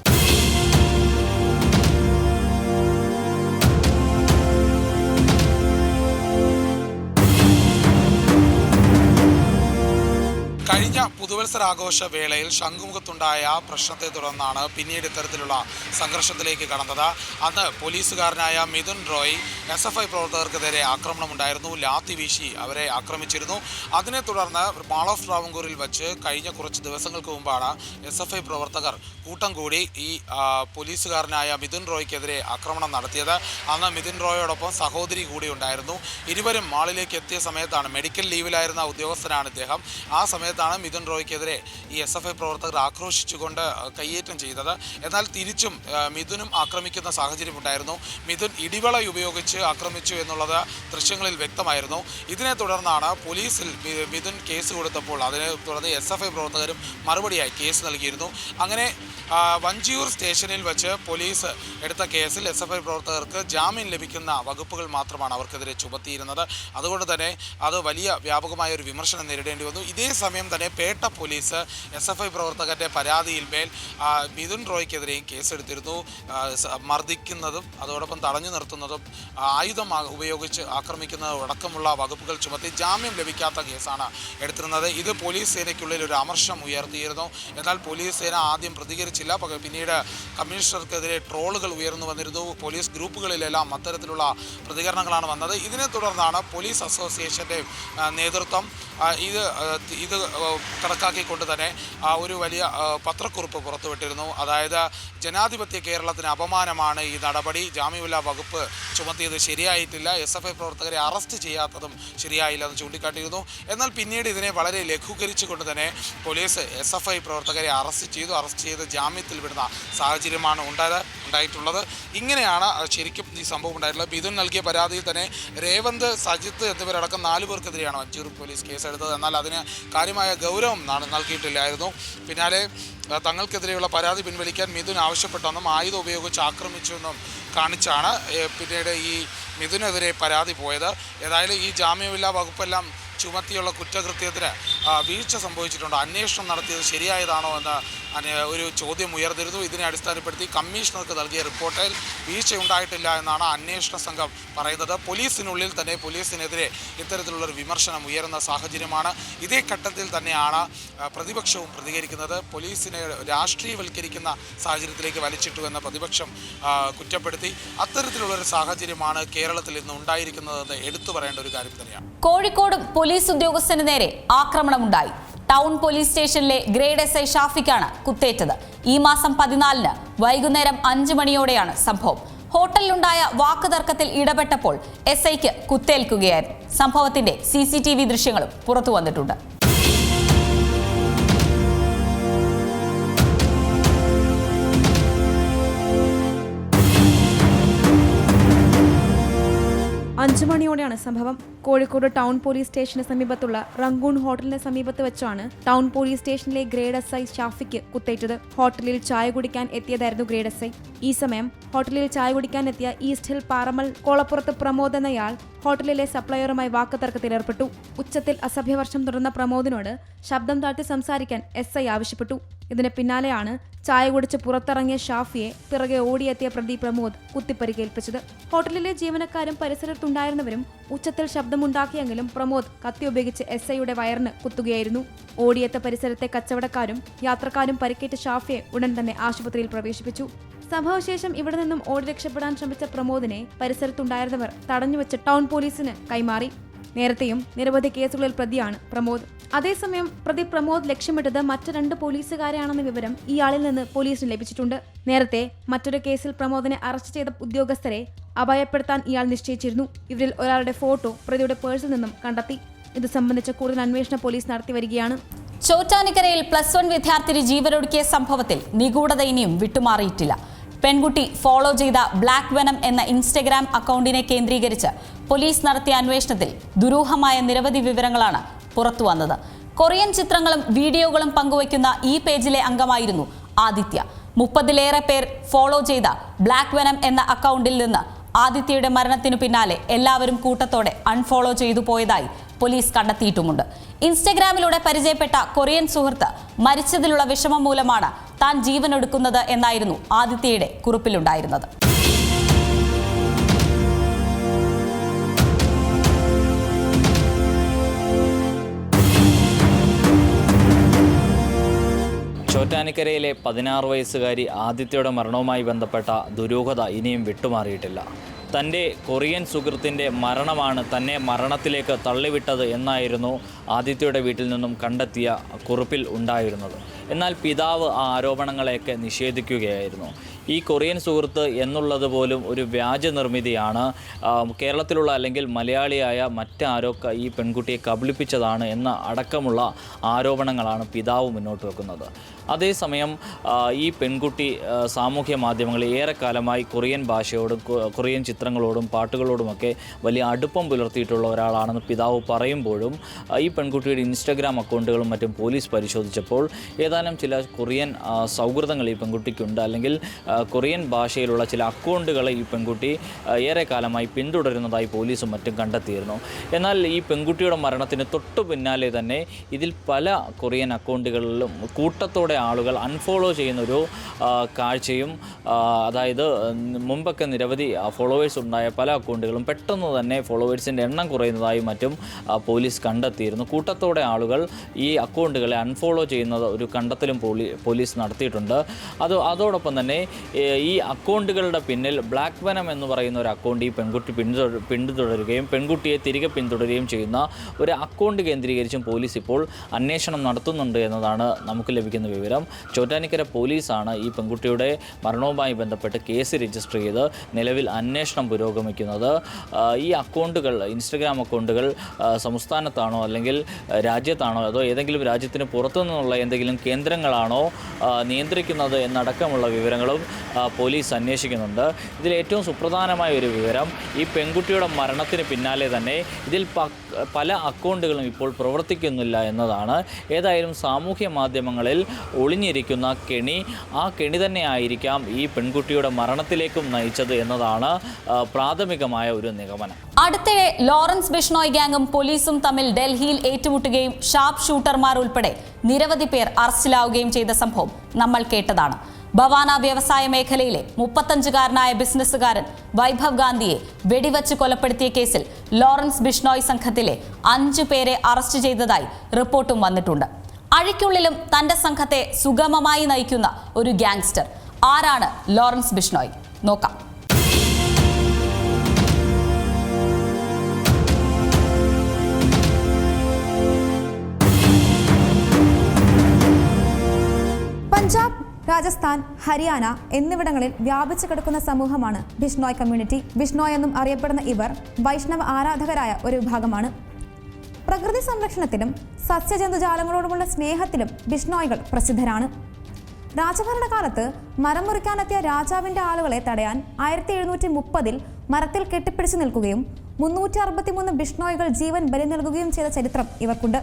കഴിഞ്ഞ പുതുവത്സരാഘോഷ വേളയിൽ ശംഖുമുഖത്തുണ്ടായ പ്രശ്നത്തെ തുടർന്നാണ് പിന്നീട് ഇത്തരത്തിലുള്ള സംഘർഷത്തിലേക്ക് കടന്നത്. അന്ന് പോലീസുകാരനായ മിഥുൻ റോയ് SFI പ്രവർത്തകർക്കെതിരെ ആക്രമണമുണ്ടായിരുന്നു. ലാത്തി വീശി അവരെ ആക്രമിച്ചിരുന്നു. അതിനെ തുടർന്ന് മാൾ ഓഫ് ട്രാവൻകൂറിൽ വെച്ച് കഴിഞ്ഞ കുറച്ച് ദിവസങ്ങൾക്ക് മുമ്പാണ് SFI പ്രവർത്തകർ കൂട്ടം കൂടി ഈ പോലീസുകാരനായ മിഥുൻ റോയ്ക്കെതിരെ ആക്രമണം നടത്തിയത്. അന്ന് മിഥുൻ റോയോടൊപ്പം സഹോദരി കൂടി ഉണ്ടായിരുന്നു. ഇരുവരും മാളിലേക്ക് എത്തിയ സമയത്താണ്, മെഡിക്കൽ ലീവിലായിരുന്ന ഉദ്യോഗസ്ഥനാണ് ഇദ്ദേഹം, ആ സമയത്താണ് മിഥുൻ റോയ്ക്കെതിരെ ഈ SFI പ്രവർത്തകർ ആക്രോശിച്ചുകൊണ്ട് കയ്യേറ്റം ചെയ്തത്. എന്നാൽ തിരിച്ചും മിഥുനും ആക്രമിക്കുന്ന സാഹചര്യമുണ്ടായിരുന്നു. മിഥുൻ ഇടിവള ഉപയോഗിച്ച് ആക്രമിച്ചു എന്നുള്ളത് ദൃശ്യങ്ങളിൽ വ്യക്തമായിരുന്നു. ഇതിനെ തുടർന്നാണ് പോലീസിൽ മിഥുൻ കേസ് കൊടുത്തപ്പോൾ അതിനെ തുടർന്ന് SFI പ്രവർത്തകരും മറുപടിയായി കേസ് നൽകിയിരുന്നു. അങ്ങനെ വഞ്ചിയൂർ സ്റ്റേഷനിൽ വെച്ച് പോലീസ് എടുത്ത കേസിൽ SFI പ്രവർത്തകർക്ക് ജാമ്യം ലഭിക്കുന്ന വകുപ്പുകൾ മാത്രമാണ് അവർക്കെതിരെ ചുമത്തിയിരുന്നത്. അതുകൊണ്ട് തന്നെ അത് വലിയ വ്യാപകമായ ഒരു വിമർശനം നേരിടേണ്ടി വന്നു. ഇതേ സമയം തന്നെ പേട്ട പോലീസ് SFI പ്രവർത്തകരുടെ പരാതിയിൽ മേൽ മിഥുൻ റോയ്ക്കെതിരെയും കേസെടുത്തിരുന്നു. മർദ്ദിക്കുന്നതും അതോടൊപ്പം തടഞ്ഞു നിർത്തുന്നതും ആയുധം ഉപയോഗിച്ച് ആക്രമിക്കുന്നതും അടക്കമുള്ള വകുപ്പുകൾ ചുമത്തി ജാമ്യം ലഭിക്കാത്ത കേസാണ് എടുത്തിരുന്നത്. ഇത് പോലീസ് സേനയ്ക്കുള്ളിൽ ഒരു അമർഷം ഉയർത്തിയിരുന്നു. എന്നാൽ പോലീസ് സേന ആദ്യം പ്രതികരിച്ചില്ല. പിന്നീട് കമ്മീഷണർക്കെതിരെ ട്രോളുകൾ ഉയർന്നു വന്നിരുന്നു. പോലീസ് ഗ്രൂപ്പുകളിലെല്ലാം അത്തരത്തിലുള്ള പ്രതികരണങ്ങളാണ് വന്നത്. ഇതിനെ തുടർന്നാണ് പോലീസ് അസോസിയേഷൻ്റെ നേതൃത്വം ഇത് കണക്കാക്കിക്കൊണ്ട് തന്നെ ഒരു വലിയ പത്രക്കുറിപ്പ് പുറത്തുവിട്ടിരുന്നു. അതായത് ജനാധിപത്യ കേരളത്തിന് അപമാനമാണ് ഈ നടപടി, ജാമ്യമില്ലാ വകുപ്പ് ചുമത്തിയത് ശരിയായിട്ടില്ല, SFI പ്രവർത്തകരെ അറസ്റ്റ് ചെയ്യാത്തതും ശരിയായില്ലെന്ന് ചൂണ്ടിക്കാട്ടിയിരുന്നു. എന്നാൽ പിന്നീട് ഇതിനെ വളരെ ലഘൂകരിച്ചുകൊണ്ട് തന്നെ പോലീസ് SFI പ്രവർത്തകരെ അറസ്റ്റ് ചെയ്ത് ജാമ്യത്തിൽ വിടുന്ന സാഹചര്യമാണ് ഉണ്ടായിട്ടുള്ളത്. ഇങ്ങനെയാണ് ശരിക്കും ഈ സംഭവം ഉണ്ടായിട്ടുള്ളത്. മിഥുൻ നൽകിയ പരാതിയിൽ തന്നെ രേവന്ത്, സജിത്ത് എന്നിവരടക്കം 4 പേർക്കെതിരെയാണ് വഞ്ചിയൂർ പോലീസ് കേസെടുത്തത്. എന്നാൽ അതിന് കാര്യമായ ഗൗരവം നൽകിയിട്ടില്ലായിരുന്നു. പിന്നാലെ തങ്ങൾക്കെതിരെയുള്ള പരാതി പിൻവലിക്കാൻ മിഥുൻ ആവശ്യപ്പെട്ടെന്നും ആയുധം ഉപയോഗിച്ച് ആക്രമിച്ചുവെന്നും കാണിച്ചാണ് പിന്നീട് ഈ മിഥുനെതിരെ പരാതി പോയത്. ഏതായാലും ഈ ജാമ്യമില്ലാ വകുപ്പെല്ലാം ചുമത്തിയുള്ള കുറ്റകൃത്യത്തിന് വീഴ്ച സംഭവിച്ചിട്ടുണ്ടോ, അന്വേഷണം നടത്തിയത് ശരിയായതാണോ എന്ന ഒരു ചോദ്യം ഉയർന്നിരുന്നു. ഇതിനെ അടിസ്ഥാനപ്പെടുത്തി കമ്മീഷണർക്ക് നൽകിയ റിപ്പോർട്ടിൽ വീഴ്ചയുണ്ടായിട്ടില്ല എന്നാണ് അന്വേഷണ സംഘം പറയുന്നത്. പോലീസിനുള്ളിൽ തന്നെ പോലീസിനെതിരെ ഇത്തരത്തിലുള്ളൊരു വിമർശനം ഉയരുന്ന സാഹചര്യമാണ്. ഇതേ ഘട്ടത്തിൽ തന്നെയാണ് പ്രതിപക്ഷവും പ്രതികരിക്കുന്നത്. പോലീസിനെ രാഷ്ട്രീയവൽക്കരിക്കുന്ന സാഹചര്യത്തിലേക്ക് വലിച്ചിട്ടു എന്ന പ്രതിപക്ഷം കുറ്റപ്പെടുത്തി. അത്തരത്തിലുള്ളൊരു സാഹചര്യമാണ് കേരളത്തിൽ ഇന്ന് ഉണ്ടായിരിക്കുന്നതെന്ന് എടുത്തു പറയേണ്ട ഒരു കാര്യം തന്നെയാണ്. കോഴിക്കോട് പോലീസ് ഉദ്യോഗസ്ഥന് നേരെ ആക്രമണമുണ്ടായി. ടൗൺ പോലീസ് സ്റ്റേഷനിലെ ഗ്രേഡ് SI ഷാഫിക്കാണ് കുത്തേറ്റത്. ഈ മാസം 14-ന് വൈകുന്നേരം 5 മണിയോടെയാണ് സംഭവം. ഹോട്ടലിലുണ്ടായ വാക്കുതർക്കത്തിൽ ഇടപെട്ടപ്പോൾ SIക്ക് കുത്തേൽക്കുകയായിരുന്നു. സംഭവത്തിന്റെ CCTV ദൃശ്യങ്ങളും പുറത്തു വന്നിട്ടുണ്ട്. 5 മണിയോടെയാണ് സംഭവം. കോഴിക്കോട് ടൗൺ പോലീസ് സ്റ്റേഷന് സമീപത്തുള്ള റംഗൂൺ ഹോട്ടലിന് സമീപത്ത് വെച്ചാണ് ടൗൺ പോലീസ് സ്റ്റേഷനിലെ ഗ്രേഡ് SI ഷാഫിക്ക് കുത്തേറ്റത്. ഹോട്ടലിൽ ചായ കുടിക്കാൻ എത്തിയതായിരുന്നു ഗ്രേഡ് SI. ഈ സമയം ഹോട്ടലിൽ ചായ കുടിക്കാൻ എത്തിയ ഈസ്റ്റ് ഹിൽ പാറമൽ കോളപ്പുറത്ത് പ്രമോദ് എന്നയാൾ ഹോട്ടലിലെ സപ്ലയറുമായി വാക്കുതർക്കത്തിലേർപ്പെട്ടു. ഉച്ചത്തിൽ അസഭ്യവർഷം തുടർന്ന പ്രമോദിനോട് ശബ്ദം താഴ്ത്തി സംസാരിക്കാൻ SI ആവശ്യപ്പെട്ടു. ഇതിന് പിന്നാലെയാണ് ചായ കുടിച്ച് പുറത്തിറങ്ങിയ ഷാഫിയെ പിറകെ ഓടിയെത്തിയ പ്രതി പ്രമോദ് കുത്തിപ്പരിക്കേൽപ്പിച്ചത്. ഹോട്ടലിലെ ജീവനക്കാരും പരിസരത്തുണ്ടായിരുന്നവരും ഉച്ചത്തിൽ ശബ്ദമുണ്ടാക്കിയെങ്കിലും പ്രമോദ് കത്തി ഉപയോഗിച്ച് SIയുടെ വയറിന് കുത്തുകയായിരുന്നു. ഓടിയെത്ത പരിസരത്തെ കച്ചവടക്കാരും യാത്രക്കാരും പരിക്കേറ്റ ഷാഫിയെ ഉടൻ തന്നെ ആശുപത്രിയിൽ പ്രവേശിപ്പിച്ചു. സംഭവശേഷം ഇവിടെ നിന്നും ഓടി രക്ഷപ്പെടാൻ ശ്രമിച്ച പ്രമോദിനെ പരിസരത്തുണ്ടായിരുന്നവർ തടഞ്ഞുവെച്ച് ടൗൺ പോലീസിന് കൈമാറി. നേരത്തെയും നിരവധി കേസുകളിൽ പ്രതിയാണ് പ്രമോദ്. അതേസമയം പ്രതി പ്രമോദ് ലക്ഷ്യമിട്ടത് മറ്റ് 2 പോലീസുകാരെയാണെന്ന വിവരം ഇയാളിൽ നിന്ന് പോലീസിന് ലഭിച്ചിട്ടുണ്ട്. നേരത്തെ മറ്റൊരു കേസിൽ പ്രമോദിനെ അറസ്റ്റ് ചെയ്ത ഉദ്യോഗസ്ഥരെ അപായപ്പെടുത്താൻ ഇയാൾ നിശ്ചയിച്ചിരുന്നു. ഇവരിൽ ഒരാളുടെ ഫോട്ടോ പ്രതിയുടെ പേഴ്സിൽ നിന്നും കണ്ടെത്തി. ഇത് സംബന്ധിച്ച കൂടുതൽ അന്വേഷണം പോലീസ് നടത്തി വരികയാണ്. ചോറ്റാനിക്കരയിൽ +1 വിദ്യാർത്ഥിനി ജീവനൊടുക്കിയ സംഭവത്തിൽ നിഗൂഢത ഇനിയും വിട്ടുമാറിയിട്ടില്ല. പെൺകുട്ടി ഫോളോ ചെയ്ത ബ്ലാക്ക് വെനം എന്ന ഇൻസ്റ്റഗ്രാം അക്കൗണ്ടിനെ കേന്ദ്രീകരിച്ച് പോലീസ് നടത്തിയ അന്വേഷണത്തിൽ ദുരൂഹമായ നിരവധി വിവരങ്ങളാണ് പുറത്തുവന്നത്. കൊറിയൻ ചിത്രങ്ങളും വീഡിയോകളും പങ്കുവയ്ക്കുന്ന ഈ പേജിലെ അംഗമായിരുന്നു ആദിത്യ. 30-ലേറെ പേർ ഫോളോ ചെയ്ത ബ്ലാക്ക് വെനം എന്ന അക്കൗണ്ടിൽ നിന്ന് ആദിത്യയുടെ മരണത്തിനു പിന്നാലെ എല്ലാവരും കൂട്ടത്തോടെ അൺഫോളോ ചെയ്തു പോയതായി പോലീസ് കണ്ടെത്തിയിട്ടുമുണ്ട്. ഇൻസ്റ്റഗ്രാമിലൂടെ പരിചയപ്പെട്ട കൊറിയൻ സുഹൃത്ത് മരിച്ചതിലുള്ള വിഷമം മൂലമാണ് താൻ ജീവനൊടുക്കുന്നത് എന്നായിരുന്നു ആദിത്യയുടെ കുറിപ്പിലുണ്ടായിരുന്നത്. ചോറ്റാനിക്കരയിലെ 16 വയസ്സുകാരി ആദിത്യയുടെ മരണവുമായി ബന്ധപ്പെട്ട ദുരൂഹത ഇനിയും വിട്ടുമാറിയിട്ടില്ല. തൻ്റെ കൊറിയൻ സുഹൃത്തിൻ്റെ മരണമാണ് തന്നെ മരണത്തിലേക്ക് തള്ളിവിട്ടത് എന്നായിരുന്നു ആദിത്യയുടെ വീട്ടിൽ നിന്നും കണ്ടെത്തിയ കുറിപ്പിൽ ഉണ്ടായിരുന്നത്. എന്നാൽ പിതാവ് ആ ആരോപണങ്ങളെയൊക്കെ നിഷേധിക്കുകയായിരുന്നു. ഈ കൊറിയൻ സുഹൃത്ത് എന്നുള്ളത് പോലും ഒരു വ്യാജ നിർമ്മിതിയാണ്, കേരളത്തിലുള്ള അല്ലെങ്കിൽ മലയാളിയായ മറ്റാരോ ഈ പെൺകുട്ടിയെ കബളിപ്പിച്ചതാണ് എന്ന അടക്കമുള്ള ആരോപണങ്ങളാണ് പിതാവ് മുന്നോട്ട് വെക്കുന്നത്. അതേസമയം ഈ പെൺകുട്ടി സാമൂഹ്യ മാധ്യമങ്ങളിൽ ഏറെക്കാലമായി കൊറിയൻ ഭാഷയോടും കൊറിയൻ ചിത്രങ്ങളോടും പാട്ടുകളോടുമൊക്കെ വലിയ അടുപ്പം പുലർത്തിയിട്ടുള്ള ഒരാളാണെന്ന് പിതാവ് പറയുമ്പോഴും ഈ പെൺകുട്ടിയുടെ ഇൻസ്റ്റഗ്രാം അക്കൗണ്ടുകളും മറ്റും പോലീസ് പരിശോധിച്ചപ്പോൾ ഏതാനും ചില കൊറിയൻ സൗഹൃദങ്ങൾ ഈ പെൺകുട്ടിക്കുണ്ട്, അല്ലെങ്കിൽ കൊറിയൻ ഭാഷയിലുള്ള ചില അക്കൗണ്ടുകളെ ഈ പെൺകുട്ടി ഏറെക്കാലമായി പിന്തുടരുന്നതായി പോലീസും മറ്റും കണ്ടെത്തിയിരുന്നു. എന്നാൽ ഈ പെൺകുട്ടിയുടെ മരണത്തിന് തൊട്ടു പിന്നാലെ തന്നെ ഇതിൽ പല കൊറിയൻ അക്കൗണ്ടുകളിലും കൂട്ടത്തോടെ ആളുകൾ അൺഫോളോ ചെയ്യുന്നൊരു കാഴ്ചയും, അതായത് മുമ്പൊക്കെ നിരവധി ഫോളോവേഴ്സ് ഉണ്ടായ പല അക്കൗണ്ടുകളും പെട്ടെന്ന് തന്നെ ഫോളോവേഴ്സിൻ്റെ എണ്ണം കുറയുന്നതായി മറ്റും പോലീസ് കണ്ടെത്തിയിരുന്നു. കൂട്ടത്തോടെ ആളുകൾ ഈ അക്കൗണ്ടുകളെ അൺഫോളോ ചെയ്യുന്നത് ഒരു കണ്ടെത്തലും പോലീസ് നടത്തിയിട്ടുണ്ട്. അതോടൊപ്പം തന്നെ ഈ അക്കൗണ്ടുകളുടെ പിന്നിൽ ബ്ലാക്ക് വെനം എന്ന് പറയുന്ന ഒരു അക്കൗണ്ട് ഈ പെൺകുട്ടി പിന്തുടരുകയും പെൺകുട്ടിയെ തിരികെ പിന്തുടരുകയും ചെയ്യുന്ന ഒരു അക്കൗണ്ട് കേന്ദ്രീകരിച്ചും പോലീസ് ഇപ്പോൾ അന്വേഷണം നടത്തുന്നുണ്ട് എന്നതാണ് നമുക്ക് ലഭിക്കുന്ന വിവരം. ചോറ്റാനിക്കര പോലീസാണ് ഈ പെൺകുട്ടിയുടെ മരണവുമായി ബന്ധപ്പെട്ട് കേസ് രജിസ്റ്റർ ചെയ്ത് നിലവിൽ അന്വേഷണം പുരോഗമിക്കുന്നത്. ഈ അക്കൗണ്ടുകൾ, ഇൻസ്റ്റഗ്രാം അക്കൗണ്ടുകൾ സംസ്ഥാനത്താണോ അല്ലെങ്കിൽ രാജ്യത്താണോ അതോ ഏതെങ്കിലും രാജ്യത്തിന് പുറത്തു നിന്നുള്ള എന്തെങ്കിലും കേന്ദ്രങ്ങളാണോ നിയന്ത്രിക്കുന്നത് എന്നടക്കമുള്ള വിവരങ്ങളും പോലീസ് അന്വേഷിക്കുന്നുണ്ട്. ഇതിൽ ഏറ്റവും സുപ്രധാനമായ ഒരു വിവരം, ഈ പെൺകുട്ടിയുടെ മരണത്തിന് പിന്നാലെ തന്നെ ഇതിൽ പല അക്കൗണ്ടുകളും ഇപ്പോൾ പ്രവർത്തിക്കുന്നില്ല എന്നതാണ്. ഏതായാലും സാമൂഹ്യ മാധ്യമങ്ങളിൽ ഒളിഞ്ഞിരിക്കുന്ന കെണി, ആ കെണി തന്നെ ആയിരിക്കാം ഈ പെൺകുട്ടിയുടെ മരണത്തിലേക്കും നയിച്ചത് എന്നതാണ് പ്രാഥമികമായ ഒരു നിഗമനം. അടുത്തിടെ ലോറൻസ് ബിഷ്ണോയ് ഗാങ്ങും പോലീസും തമ്മിൽ ഡൽഹിയിൽ ഏറ്റുമുട്ടുകയും ഷാർപ്പ് ഷൂട്ടർമാർ ഉൾപ്പെടെ നിരവധി പേർ അറസ്റ്റിലാവുകയും ചെയ്ത സംഭവം നമ്മൾ കേട്ടതാണ്. ഭവാന വ്യവസായ മേഖലയിലെ 35-കാരനായ ബിസിനസ്സുകാരൻ വൈഭവ് ഗാന്ധിയെ വെടിവച്ച് കൊലപ്പെടുത്തിയ കേസിൽ ലോറൻസ് ബിഷ്ണോയ് സംഘത്തിലെ 5 പേരെ അറസ്റ്റ് ചെയ്തതായി റിപ്പോർട്ടും വന്നിട്ടുണ്ട്. അഴിക്കുള്ളിലും തന്റെ സംഘത്തെ സുഗമമായി നയിക്കുന്ന ഒരു ഗ്യാങ്സ്റ്റർ. ആരാണ് ലോറൻസ് ബിഷ്ണോയ്? നോക്കാം. പഞ്ചാബ്, രാജസ്ഥാൻ, ഹരിയാന എന്നിവിടങ്ങളിൽ വ്യാപിച്ചു കിടക്കുന്ന സമൂഹമാണ് ബിഷ്ണോയ് കമ്മ്യൂണിറ്റി. ബിഷ്ണോയ് എന്നും അറിയപ്പെടുന്ന ഇവർ വൈഷ്ണവ ആരാധകരായ ഒരു വിഭാഗമാണ്. പ്രകൃതി സംരക്ഷണത്തിലും സസ്യജന്തുജാലങ്ങളോടുമുള്ള സ്നേഹത്തിലും ബിഷ്ണോയികൾ പ്രസിദ്ധരാണ്. രാജഭരണകാലത്ത് മരം മുറിക്കാനെത്തിയ രാജാവിന്റെ ആളുകളെ തടയാൻ 1730-ൽ മരത്തിൽ കെട്ടിപ്പിടിച്ചു നിൽക്കുകയും 363 ബിഷ്ണോയികൾ ജീവൻ ബലി നൽകുകയും ചെയ്ത ചരിത്രം ഇവർക്കുണ്ട്.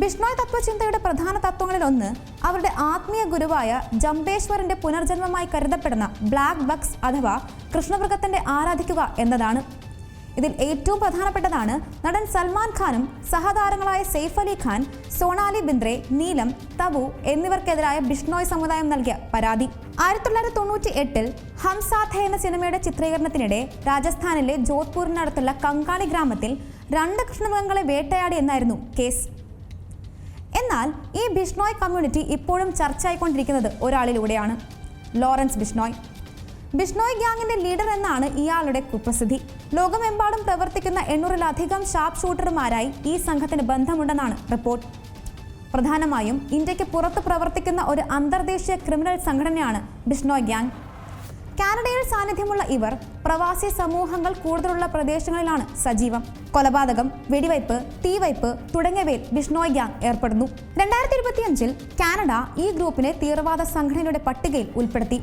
ബിഷ്ണോയ് തത്വചിന്തയുടെ പ്രധാന തത്വങ്ങളിലൊന്ന് അവരുടെ ആത്മീയ ഗുരുവായ ജംബേശ്വറിന്റെ പുനർജന്മമായി കരുതപ്പെടുന്ന ബ്ലാക്ക് ബക്സ് അഥവാ കൃഷ്ണമൃഗത്തിന്റെ ആരാധിക്കുക എന്നതാണ്. ഇതിൽ ഏറ്റവും പ്രധാനപ്പെട്ടതാണ് നടൻ സൽമാൻ ഖാനും സഹതാരങ്ങളായ സെയ്ഫ് അലി ഖാൻ, സോണാലി ബിന്ദ്രെ, നീലം, തബു എന്നിവർക്കെതിരായ ബിഷ്ണോയ് സമുദായം നൽകിയ പരാതി. 1998 ഹം സാത്ത് ഹേ എന്ന സിനിമയുടെ ചിത്രീകരണത്തിനിടെ രാജസ്ഥാനിലെ ജോധ്പൂരിനടുത്തുള്ള കങ്കാളി ഗ്രാമത്തിൽ 2 കൃഷ്ണമൃഗങ്ങളെ വേട്ടയാടി എന്നായിരുന്നു കേസ്. എന്നാൽ ഈ ബിഷ്ണോയ് കമ്മ്യൂണിറ്റി ഇപ്പോഴും ചർച്ചയായിക്കൊണ്ടിരിക്കുന്നത് ഒരാളിലൂടെയാണ്, ലോറൻസ് ബിഷ്ണോയ്. ബിഷ്ണോയ് ഗ്യാങ്ങിന്റെ ലീഡർ എന്നാണ് ഇയാളുടെ കുപ്രസിദ്ധി. ലോകമെമ്പാടും പ്രവർത്തിക്കുന്ന 800-ലധികം ഷാർപ്പ് ഷൂട്ടർമാരായി ഈ സംഘത്തിന് ബന്ധമുണ്ടെന്നാണ് റിപ്പോർട്ട്. പ്രധാനമായും ഇന്ത്യക്ക് പുറത്ത് പ്രവർത്തിക്കുന്ന ഒരു അന്തർദേശീയ ക്രിമിനൽ സംഘടനയാണ് ബിഷ്ണോയ് ഗ്യാങ്. കാനഡയിൽ സാന്നിധ്യമുള്ള ഇവർ പ്രവാസി സമൂഹങ്ങൾ കൂടുതലുള്ള പ്രദേശങ്ങളിലാണ് സജീവം. കൊലപാതകം, വെടിവയ്പ്, തീവയ്പ് തുടങ്ങിയവയിൽ ബിഷ്ണോയ് ഗ്യാങ് ഏർപ്പെടുന്നു. 2025 കാനഡ ഈ ഗ്രൂപ്പിനെ തീവ്രവാദ സംഘടനയുടെ പട്ടികയിൽ ഉൾപ്പെടുത്തി.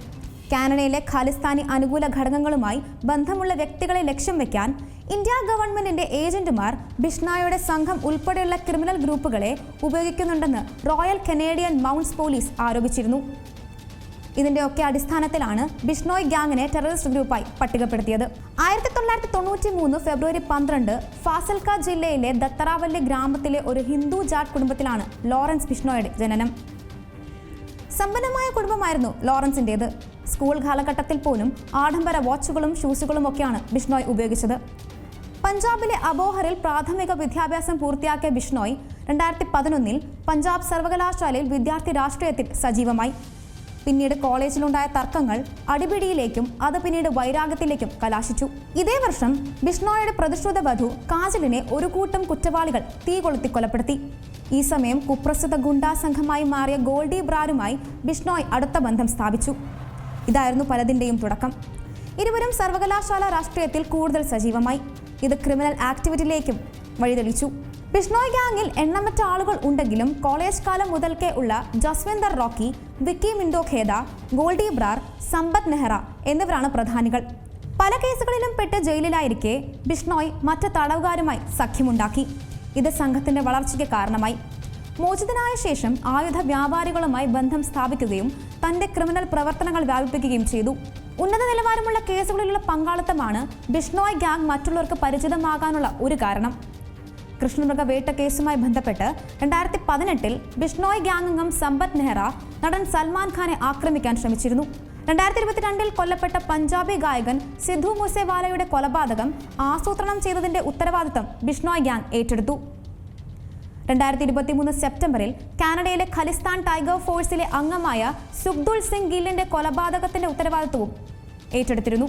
കാനഡയിലെ ഖാലിസ്ഥാനി അനുകൂല ഘടകങ്ങളുമായി ബന്ധമുള്ള വ്യക്തികളെ ലക്ഷ്യം വെക്കാൻ ഇന്ത്യ ഗവൺമെന്റിന്റെ ഏജന്റുമാർ ബിഷ്ണോയുടെ സംഘം ഉൾപ്പെടെയുള്ള ക്രിമിനൽ ഗ്രൂപ്പുകളെ ഉപയോഗിക്കുന്നുണ്ടെന്ന് റോയൽ കനേഡിയൻ മൗണ്ട്സ് പോലീസ് ആരോപിച്ചിരുന്നു. ഇതിന്റെയൊക്കെ അടിസ്ഥാനത്തിലാണ് ബിഷ്ണോയ് ഗ്യാങ്ങിനെ ടെററിസ്റ്റ് ഗ്രൂപ്പായി പട്ടികപ്പെടുത്തിയത്. 1993 ഫെബ്രുവരി 12 ഫാസിൽക്ക ജില്ലയിലെ ദത്തറാവല്ലി ഗ്രാമത്തിലെ ഒരു ഹിന്ദു ജാട്ട് കുടുംബത്തിലാണ് ലോറൻസ് ബിഷ്ണോയുടെ ജനനം. സമ്പന്നമായ കുടുംബമായിരുന്നു ലോറൻസിൻ്റേത്. സ്കൂൾ കാലഘട്ടത്തിൽ പോലും ആഡംബര വാച്ചുകളും ഷൂസുകളും ഒക്കെയാണ് ബിഷ്ണോയ് ഉപയോഗിച്ചത്. പഞ്ചാബിലെ അബോഹറിൽ പ്രാഥമിക വിദ്യാഭ്യാസം പൂർത്തിയാക്കിയ ബിഷ്ണോയ് 2011 പഞ്ചാബ് സർവകലാശാലയിൽ വിദ്യാർത്ഥി രാഷ്ട്രീയത്തിൽ സജീവമായി. പിന്നീട് കോളേജിലുണ്ടായ തർക്കങ്ങൾ അടിപിടിയിലേക്കും അത് പിന്നീട് വൈരാഗ്യത്തിലേക്കും കലാശിച്ചു. ഇതേ വർഷം ബിഷ്ണോയുടെ പ്രതിശ്രുത വധു കാജലിനെ ഒരു കൂട്ടം കുറ്റവാളികൾ തീ കൊളുത്തി കൊലപ്പെടുത്തി. ഈ സമയം കുപ്രസിദ്ധ ഗുണ്ടാ സംഘമായി മാറിയ ഗോൾഡി ബ്രാരുമായി ബിഷ്ണോയ് അടുത്ത ബന്ധം സ്ഥാപിച്ചു. ഇതായിരുന്നു പലതിൻ്റെയും തുടക്കം. ഇരുവരും സർവകലാശാല രാഷ്ട്രീയത്തിൽ കൂടുതൽ സജീവമായി. ഇത് ക്രിമിനൽ ആക്ടിവിറ്റിയിലേക്കും വഴിതെളിച്ചു. ബിഷ്ണോയ് ഗ്യാങ്ങിൽ എണ്ണമറ്റ ആളുകൾ ഉണ്ടെങ്കിലും കോളേജ് കാലം മുതൽക്കേ ഉള്ള ജസ്വിന്ദർ റോക്കി, വിക്കി മിൻഡോ ഖേദ, ഗോൾഡി ബ്രാർ, സമ്പത്ത് നെഹ്റ എന്നിവരാണ് പ്രധാനികൾ. പല കേസുകളിലും പെട്ട് ജയിലിലായിരിക്കെ ബിഷ്ണോയ് മറ്റ് തടവുകാരുമായി സഖ്യമുണ്ടാക്കി. ഇത് സംഘത്തിന്റെ വളർച്ചയ്ക്ക് കാരണമായി. മോചിതനായ ശേഷം ആയുധ വ്യാപാരികളുമായി ബന്ധം സ്ഥാപിക്കുകയും തന്റെ ക്രിമിനൽ പ്രവർത്തനങ്ങൾ വ്യാപിപ്പിക്കുകയും ചെയ്തു. ഉന്നത നിലവാരമുള്ള കേസുകളിലുള്ള പങ്കാളിത്തമാണ് ബിഷ്ണോയ് ഗ്യാങ് മറ്റുള്ളവർക്ക് പരിചിതമാകാനുള്ള ഒരു കാരണം. കൃഷ്ണമൃഗ വേട്ട കേസുമായി ബന്ധപ്പെട്ട് 2018 ബിഷ്ണോയ് ഗ്യാങ് അംഗം സമ്പത്ത് നെഹ്റ നടൻ സൽമാൻ ഖാനെ ആക്രമിക്കാൻ ശ്രമിച്ചിരുന്നു. 2022 കൊല്ലപ്പെട്ട പഞ്ചാബി ഗായകൻ സിദ്ധു മൂസേവാലയുടെ കൊലപാതകം ആസൂത്രണം ചെയ്തതിന്റെ ഉത്തരവാദിത്തം ബിഷ്ണോയ് ഗ്യാങ് ഏറ്റെടുത്തു. 2023 സെപ്റ്റംബറിൽ കാനഡയിലെ ഖലിസ്ഥാൻ ടൈഗർ ഫോഴ്സിലെ അംഗമായ സുഖ്ദുൽ സിംഗ് ഗില്ലിന്റെ കൊലപാതകത്തിന്റെ ഉത്തരവാദിത്തവും ഏറ്റെടുത്തിരുന്നു.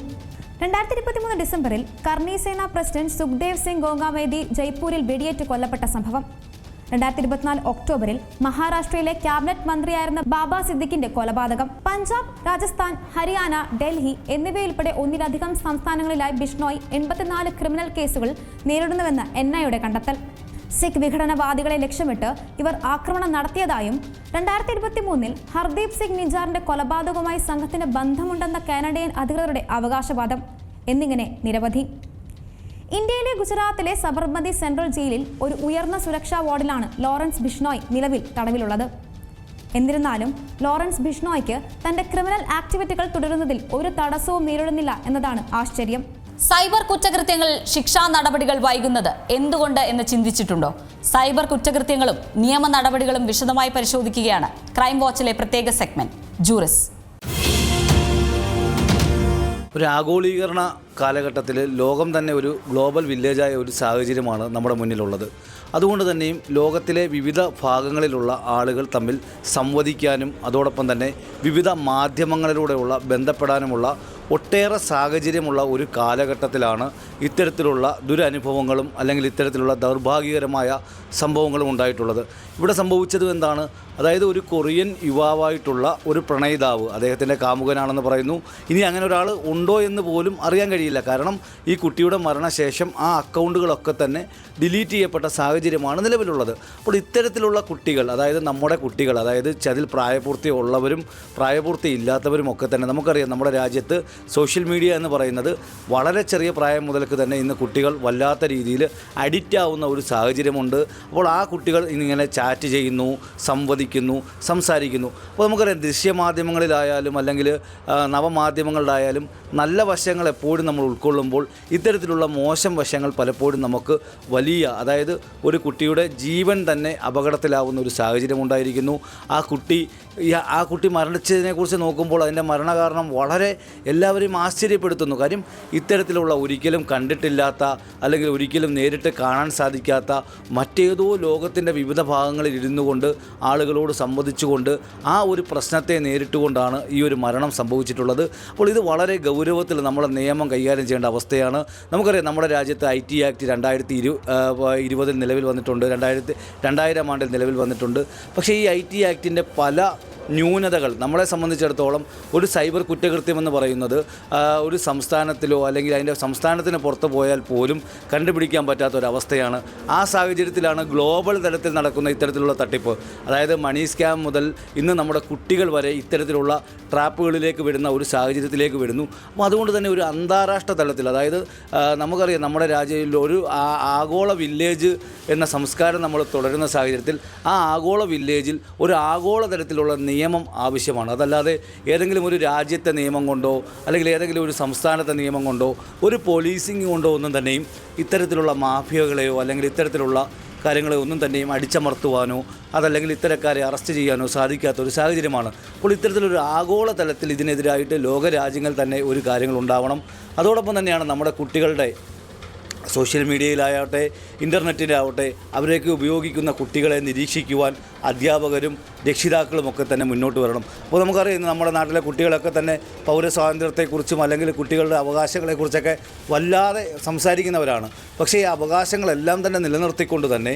2023 ഡിസംബറിൽ കർണി സേന പ്രസിഡന്റ് സുഖ്ദേവ് സിംഗ് ഗോങ്കാവേദി ജയ്പൂരിൽ വെടിയേറ്റ് കൊല്ലപ്പെട്ട സംഭവം. 2024 ഒക്ടോബറിൽ മഹാരാഷ്ട്രയിലെ ക്യാബിനറ്റ് മന്ത്രിയായിരുന്ന ബാബ സിദ്ദിഖിന്റെ കൊലപാതകം. പഞ്ചാബ്, രാജസ്ഥാൻ, ഹരിയാന, ഡൽഹി എന്നിവയുൾപ്പെടെ ഒന്നിലധികം സംസ്ഥാനങ്ങളിലായി ബിഷ്ണോയ് 84 ക്രിമിനൽ കേസുകൾ നേരിടുന്നുവെന്ന് NIAയുടെ കണ്ടെത്തൽ. സിഖ് വിഘടനവാദികളെ ലക്ഷ്യമിട്ട് ഇവർ ആക്രമണം നടത്തിയതായും 2023 ഹർദീപ് സിംഗ് നിജാറിന്റെ കൊലപാതകവുമായി സംഘത്തിന് ബന്ധമുണ്ടെന്ന കാനഡിയൻ അധികൃതരുടെ അവകാശവാദം എന്നിങ്ങനെ നിരവധി. ഇന്ത്യയിലെ ഗുജറാത്തിലെ സബർമതി സെൻട്രൽ ജയിലിൽ ഒരു ഉയർന്ന സുരക്ഷാ വാർഡിലാണ് ലോറൻസ് ബിഷ്ണോയ് നിലവിൽ തടവിലുള്ളത്. എന്നിരുന്നാലും ലോറൻസ് ബിഷ്ണോയ്ക്ക് തന്റെ ക്രിമിനൽ ആക്ടിവിറ്റികൾ തുടരുന്നതിൽ ഒരു തടസ്സവും നേരിടുന്നില്ല എന്നതാണ് ആശ്ചര്യം. സൈബർ കുറ്റകൃത്യങ്ങളിൽ ശിക്ഷാ നടപടികൾ വൈകുന്നത് എന്തുകൊണ്ട് എന്ന് ചിന്തിച്ചിട്ടുണ്ടോ? സൈബർ കുറ്റകൃത്യങ്ങളും നിയമ നടപടികളും വിശദമായി പരിശോധിക്കുകയാണ് ക്രൈം വാച്ചിലെ പ്രത്യേക സെഗ്മെന്റ് ജൂറിസ്. ഒരു ആഗോളീകരണ കാലഘട്ടത്തിൽ ലോകം തന്നെ ഒരു ഗ്ലോബൽ വില്ലേജായ ഒരു സാഹചര്യമാണ് നമ്മുടെ മുന്നിലുള്ളത്. അതുകൊണ്ട് തന്നെയും ലോകത്തിലെ വിവിധ ഭാഗങ്ങളിലുള്ള ആളുകൾ തമ്മിൽ സംവദിക്കാനും അതോടൊപ്പം തന്നെ വിവിധ മാധ്യമങ്ങളിലൂടെയുള്ള ബന്ധപ്പെടാനുമുള്ള ഒട്ടേറെ സാഹചര്യമുള്ള ഒരു കാലഘട്ടത്തിലാണ് ഇത്തരത്തിലുള്ള ദുരനുഭവങ്ങളും അല്ലെങ്കിൽ ഇത്തരത്തിലുള്ള ദൗർഭാഗ്യകരമായ സംഭവങ്ങളും ഉണ്ടായിട്ടുള്ളത്. ഇവിടെ സംഭവിച്ചത് എന്താണ്? അതായത് ഒരു കൊറിയൻ യുവാവായിട്ടുള്ള ഒരു പ്രണയിതാവ് അദ്ദേഹത്തിൻ്റെ കാമുകനാണെന്ന് പറയുന്നു. ഇനി അങ്ങനെ ഒരാൾ ഉണ്ടോ എന്ന് പോലും അറിയാൻ കഴിയില്ല. കാരണം ഈ കുട്ടിയുടെ മരണശേഷം ആ അക്കൗണ്ടുകളൊക്കെ തന്നെ ഡിലീറ്റ് ചെയ്യപ്പെട്ട സാഹചര്യമാണ് നിലവിലുള്ളത്. അപ്പോൾ ഇത്തരത്തിലുള്ള കുട്ടികൾ, അതായത് നമ്മുടെ കുട്ടികൾ, അതായത് അതിൽ പ്രായപൂർത്തി ഉള്ളവരും പ്രായപൂർത്തി ഇല്ലാത്തവരും ഒക്കെ തന്നെ നമുക്കറിയാം നമ്മുടെ രാജ്യത്ത് സോഷ്യൽ മീഡിയ എന്ന് പറയുന്നത് വളരെ ചെറിയ പ്രായം മുതൽക്ക് തന്നെ ഇന്ന് കുട്ടികൾ വല്ലാത്ത രീതിയിൽ അഡിക്റ്റ് ആവുന്ന ഒരു സാഹചര്യമുണ്ട്. അപ്പോൾ ആ കുട്ടികൾ ഇങ്ങനെ ചാറ്റ് ചെയ്യുന്നു, സംവദിക്കുന്നു, സംസാരിക്കുന്നു. അപ്പോൾ നമുക്കറിയാം ദൃശ്യമാധ്യമങ്ങളിലായാലും അല്ലെങ്കിൽ നവമാധ്യമങ്ങളിലായാലും നല്ല വശങ്ങൾ എപ്പോഴും നമ്മൾ ഉൾക്കൊള്ളുമ്പോൾ ഇത്തരത്തിലുള്ള മോശം വശങ്ങൾ പലപ്പോഴും നമുക്ക് വലിയ, അതായത് ഒരു കുട്ടിയുടെ ജീവൻ തന്നെ അപകടത്തിലാവുന്ന ഒരു സാഹചര്യം ഉണ്ടായിരിക്കുന്നു. ആ കുട്ടി മരണിച്ചതിനെക്കുറിച്ച് നോക്കുമ്പോൾ അതിൻ്റെ മരണകാരണം വളരെ എല്ലാവരെയും ആശ്ചര്യപ്പെടുത്തുന്നു. കാര്യം ഇത്തരത്തിലുള്ള ഒരിക്കലും കണ്ടിട്ടില്ലാത്ത അല്ലെങ്കിൽ ഒരിക്കലും നേരിട്ട് കാണാൻ സാധിക്കാത്ത മറ്റേതോ ലോകത്തിൻ്റെ വിവിധ ഭാഗങ്ങളിൽ ഇരുന്നു കൊണ്ട് ആളുകളോട് സംവദിച്ചുകൊണ്ട് ആ ഒരു പ്രശ്നത്തെ നേരിട്ടുകൊണ്ടാണ് ഈ ഒരു മരണം സംഭവിച്ചിട്ടുള്ളത്. അപ്പോൾ ഇത് വളരെ ഗൗരവത്തിൽ നമ്മുടെ നിയമം കൈകാര്യം ചെയ്യേണ്ട അവസ്ഥയാണ്. നമുക്കറിയാം നമ്മുടെ രാജ്യത്ത് IT ആക്ട് 2020 നിലവിൽ വന്നിട്ടുണ്ട്, 2000 ആണ്ടിൽ നിലവിൽ വന്നിട്ടുണ്ട്. പക്ഷേ ഈ IT ആക്ടിൻ്റെ പല ന്യൂനതകൾ നമ്മളെ സംബന്ധിച്ചിടത്തോളം ഒരു സൈബർ കുറ്റകൃത്യമെന്ന് പറയുന്നത് ഒരു സംസ്ഥാനത്തിലോ അല്ലെങ്കിൽ അതിൻ്റെ സംസ്ഥാനത്തിന് പുറത്ത് പോയാൽ പോലും കണ്ടുപിടിക്കാൻ പറ്റാത്തൊരവസ്ഥയാണ്. ആ സാഹചര്യത്തിലാണ് ഗ്ലോബൽ തലത്തിൽ നടക്കുന്ന ഇത്തരത്തിലുള്ള തട്ടിപ്പ്, അതായത് മണി സ്കാം മുതൽ ഇന്ന് നമ്മുടെ കുട്ടികൾ വരെ ഇത്തരത്തിലുള്ള ട്രാപ്പുകളിലേക്ക് വിടുന്ന ഒരു സാഹചര്യത്തിലേക്ക് വിടുന്നു. അപ്പോൾ അതുകൊണ്ട് തന്നെ ഒരു അന്താരാഷ്ട്ര തലത്തിൽ, അതായത് നമുക്കറിയാം നമ്മുടെ രാജ്യത്തിൽ ഒരു ആഗോള വില്ലേജ് എന്ന സംസ്കാരം നമ്മൾ തുടരുന്ന സാഹചര്യത്തിൽ ആ ആഗോള വില്ലേജിൽ ഒരു ആഗോള തലത്തിലുള്ള നിയമം ആവശ്യമാണ്. അതല്ലാതെ ഏതെങ്കിലും ഒരു രാജ്യത്തെ നിയമം കൊണ്ടോ അല്ലെങ്കിൽ ഏതെങ്കിലും ഒരു സംസ്ഥാനത്തെ നിയമം കൊണ്ടോ ഒരു പോലീസിങ് കൊണ്ടോ ഒന്നും തന്നെയും ഇത്തരത്തിലുള്ള മാഫിയകളെയോ അല്ലെങ്കിൽ ഇത്തരത്തിലുള്ള കാര്യങ്ങളെ ഒന്നും തന്നെയും അടിച്ചമർത്തുവാനോ അതല്ലെങ്കിൽ ഇത്തരക്കാരെ അറസ്റ്റ് ചെയ്യാനോ സാധിക്കാത്ത ഒരു സാഹചര്യമാണ്. അപ്പോൾ ഇത്തരത്തിലൊരു ആഗോള തലത്തിൽ ഇതിനെതിരായിട്ട് ലോകരാജ്യങ്ങൾ തന്നെ ഒരു കാര്യങ്ങൾ ഉണ്ടാവണം. അതോടൊപ്പം തന്നെയാണ് നമ്മുടെ കുട്ടികളുടെ സോഷ്യൽ മീഡിയയിലാവട്ടെ ഇൻ്റർനെറ്റിലാവട്ടെ അവരേക്ക് ഉപയോഗിക്കുന്ന കുട്ടികളെ നിരീക്ഷിക്കുവാൻ അധ്യാപകരും രക്ഷിതാക്കളുമൊക്കെ തന്നെ മുന്നോട്ട് വരണം. അപ്പോൾ നമുക്കറിയാം നമ്മുടെ നാട്ടിലെ കുട്ടികളൊക്കെ തന്നെ പൗരസ്വാതന്ത്ര്യത്തെക്കുറിച്ചും അല്ലെങ്കിൽ കുട്ടികളുടെ അവകാശങ്ങളെക്കുറിച്ചൊക്കെ വല്ലാതെ സംസാരിക്കുന്നവരാണ്. പക്ഷേ ഈ അവകാശങ്ങളെല്ലാം തന്നെ നിലനിർത്തിക്കൊണ്ട് തന്നെ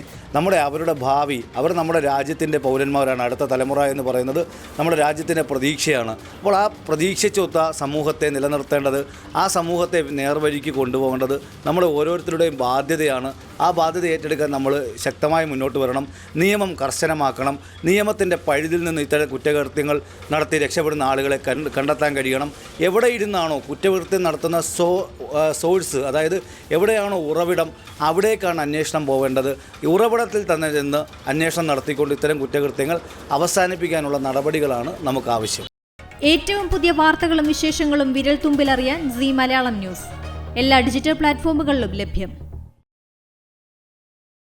അവരുടെ ഭാവി, അവർ നമ്മുടെ രാജ്യത്തിൻ്റെ പൗരന്മാരാണ്. അടുത്ത തലമുറ എന്ന് പറയുന്നത് നമ്മുടെ രാജ്യത്തിൻ്റെ പ്രതീക്ഷയാണ്. അപ്പോൾ ആ പ്രതീക്ഷച്ചൊത്ത സമൂഹത്തെ നിലനിർത്തേണ്ടത്, ആ സമൂഹത്തെ നേർവഴിക്ക് കൊണ്ടുപോകേണ്ടത് നമ്മുടെ ഓരോരുത്തരുടെയും ബാധ്യതയാണ്. ആ ബാധ്യത ഏറ്റെടുക്കാൻ നമ്മൾ ശക്തമായി മുന്നോട്ട് വരണം. നിയമം കർശനമാക്കണം. നിയമത്തിൻ്റെ പഴുതിൽ നിന്ന് ഇത്തരം കുറ്റകൃത്യങ്ങൾ നടത്തി രക്ഷപ്പെടുന്ന ആളുകളെ കണ്ടെത്താൻ കഴിയണം. എവിടെ ഇരുന്നാണോ കുറ്റകൃത്യം നടത്തുന്ന സോഴ്സ്, അതായത് എവിടെയാണോ ഉറവിടം, അവിടേക്കാണ് അന്വേഷണം പോവേണ്ടത്. ഉറവിടത്തിൽ തന്നെ നിന്ന് അന്വേഷണം നടത്തിക്കൊണ്ട് ഇത്തരം കുറ്റകൃത്യങ്ങൾ അവസാനിപ്പിക്കാനുള്ള നടപടികളാണ് നമുക്ക് ആവശ്യം. ഏറ്റവും പുതിയ വാർത്തകളും വിശേഷങ്ങളും വിരൽ തുമ്പിലറിയാൻ സീ മലയാളം ന്യൂസ് എല്ലാ ഡിജിറ്റൽ പ്ലാറ്റ്ഫോമുകളിലും ലഭ്യം.